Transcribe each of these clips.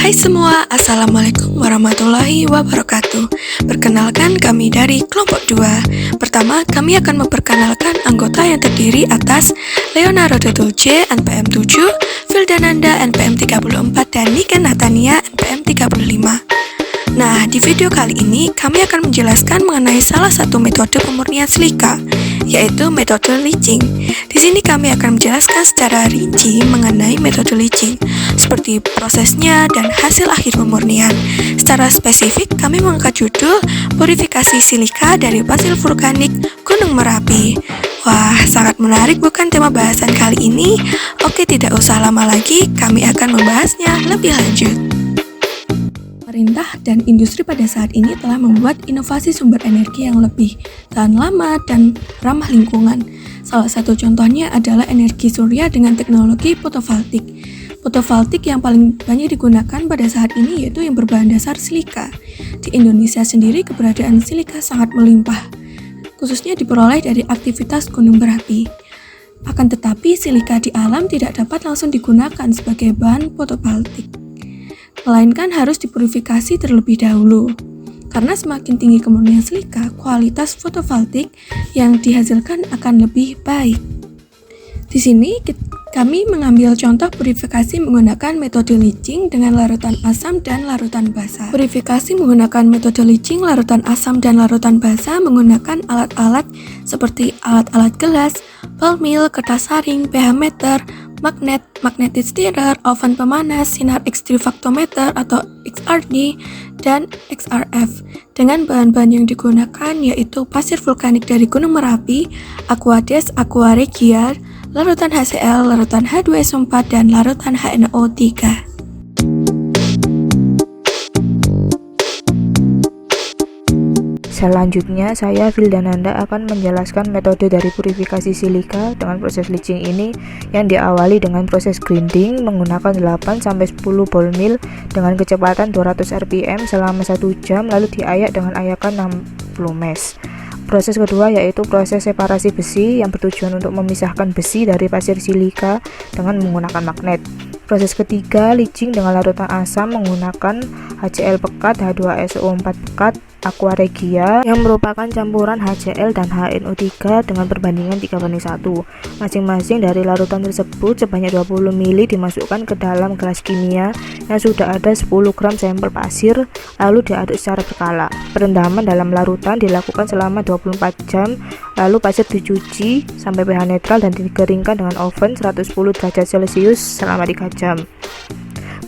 Hai semua, Assalamualaikum warahmatullahi wabarakatuh. Perkenalkan kami dari kelompok 2. Pertama, kami akan memperkenalkan anggota yang terdiri atas Leonardo Dulce, NPM 7, Vildananda, NPM 34, dan Niken Natania, NPM 35. Nah, di video kali ini kami akan menjelaskan mengenai salah satu metode pemurnian silika, yaitu metode leaching. Di sini kami akan menjelaskan secara rinci mengenai metode leaching, seperti prosesnya dan hasil akhir pemurnian. Secara spesifik, kami mengangkat judul purifikasi silika dari pasir vulkanik Gunung Merapi. Wah, sangat menarik bukan tema bahasan kali ini? Oke, tidak usah lama lagi, kami akan membahasnya lebih lanjut. Pemerintah dan industri pada saat ini telah membuat inovasi sumber energi yang lebih tahan lama dan ramah lingkungan. Salah satu contohnya adalah energi surya dengan teknologi fotovoltaik. Fotovoltaik yang paling banyak digunakan pada saat ini yaitu yang berbahan dasar silika. Di Indonesia sendiri keberadaan silika sangat melimpah, khususnya diperoleh dari aktivitas gunung berapi. Akan tetapi silika di alam tidak dapat langsung digunakan sebagai bahan fotovoltaik, melainkan harus dipurifikasi terlebih dahulu. Karena semakin tinggi kemurnian silika, kualitas fotovoltaik yang dihasilkan akan lebih baik. Di sini kami mengambil contoh purifikasi menggunakan metode leaching dengan larutan asam dan larutan basa. Purifikasi menggunakan metode leaching, larutan asam, dan larutan basa menggunakan alat-alat seperti alat-alat gelas, ball mill, kertas saring, pH meter, magnet, magnetic stirrer, oven pemanas, sinar X-refractometer atau XRD, dan XRF. Dengan bahan-bahan yang digunakan yaitu pasir vulkanik dari Gunung Merapi, Aquades, Aqua Regia, larutan HCl, larutan H2SO4, dan larutan HNO3. Selanjutnya, saya Vildananda akan menjelaskan metode dari purifikasi silika dengan proses leaching ini yang diawali dengan proses grinding menggunakan 8-10 ball mill dengan kecepatan 200 rpm selama 1 jam lalu diayak dengan ayakan 60 mesh. Proses kedua yaitu proses separasi besi yang bertujuan untuk memisahkan besi dari pasir silika dengan menggunakan magnet. Proses ketiga, leaching dengan larutan asam menggunakan HCl pekat, H2SO4 pekat, Aqua Regia yang merupakan campuran HCl dan HNO3 dengan perbandingan 3:1. Masing-masing dari larutan tersebut sebanyak 20 ml dimasukkan ke dalam gelas kimia yang sudah ada 10 gram sampel pasir lalu diaduk secara berkala. Perendaman dalam larutan dilakukan selama 24 jam lalu pasir dicuci sampai pH netral dan dikeringkan dengan oven 110 derajat Celcius selama 3 jam.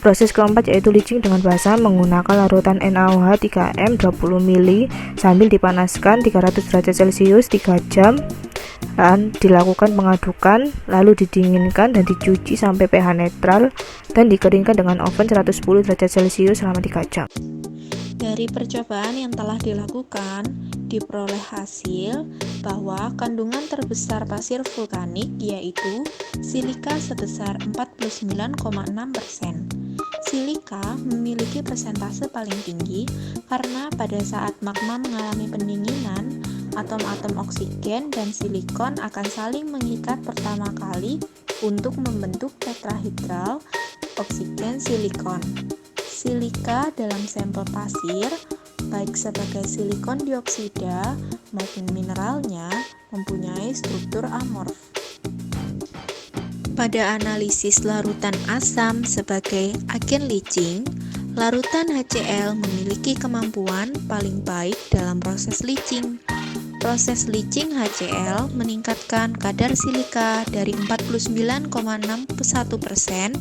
Proses keempat yaitu leaching dengan basa menggunakan larutan NaOH 3M 20 ml sambil dipanaskan 300 derajat Celcius 3 jam dan dilakukan pengadukan lalu didinginkan dan dicuci sampai pH netral dan dikeringkan dengan oven 110 derajat Celcius selama 3 jam. Dari percobaan yang telah dilakukan, diperoleh hasil bahwa kandungan terbesar pasir vulkanik yaitu silika sebesar 49,6%. Silika memiliki persentase paling tinggi karena pada saat magma mengalami pendinginan, atom-atom oksigen dan silikon akan saling mengikat pertama kali untuk membentuk tetrahedral oksigen silikon. Silika dalam sampel pasir, baik sebagai silikon dioksida maupun mineralnya, mempunyai struktur amorf. Pada analisis larutan asam sebagai agen leaching, larutan HCl memiliki kemampuan paling baik dalam proses leaching. Proses leaching HCl meningkatkan kadar silika dari 49,61%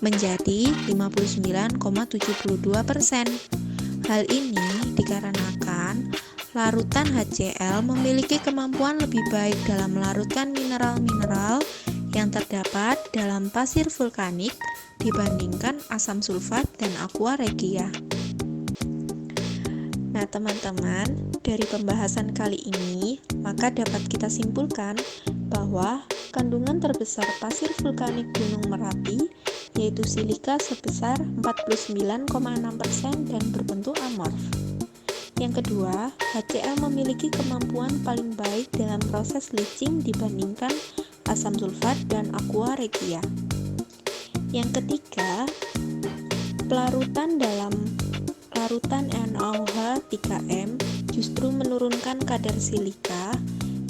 menjadi 59,72%. Hal ini dikarenakan larutan HCl memiliki kemampuan lebih baik dalam melarutkan mineral-mineral yang terdapat dalam pasir vulkanik dibandingkan asam sulfat dan Aqua Regia. Nah teman-teman, dari pembahasan kali ini maka dapat kita simpulkan bahwa kandungan terbesar pasir vulkanik Gunung Merapi yaitu silika sebesar 49,6% dan berbentuk amorf. Yang kedua, HCl memiliki kemampuan paling baik dalam proses leaching dibandingkan asam sulfat dan Aqua Regia. Yang ketiga, Pelarutan dalam larutan NaOH 3M justru menurunkan kadar silika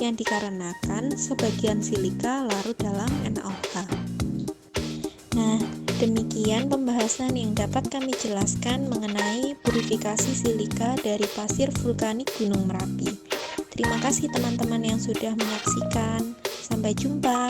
yang dikarenakan sebagian silika larut dalam NaOH. Nah, demikian pembahasan yang dapat kami jelaskan mengenai purifikasi silika dari pasir vulkanik Gunung Merapi. Terima kasih teman-teman yang sudah menyaksikan. Sampai jumpa.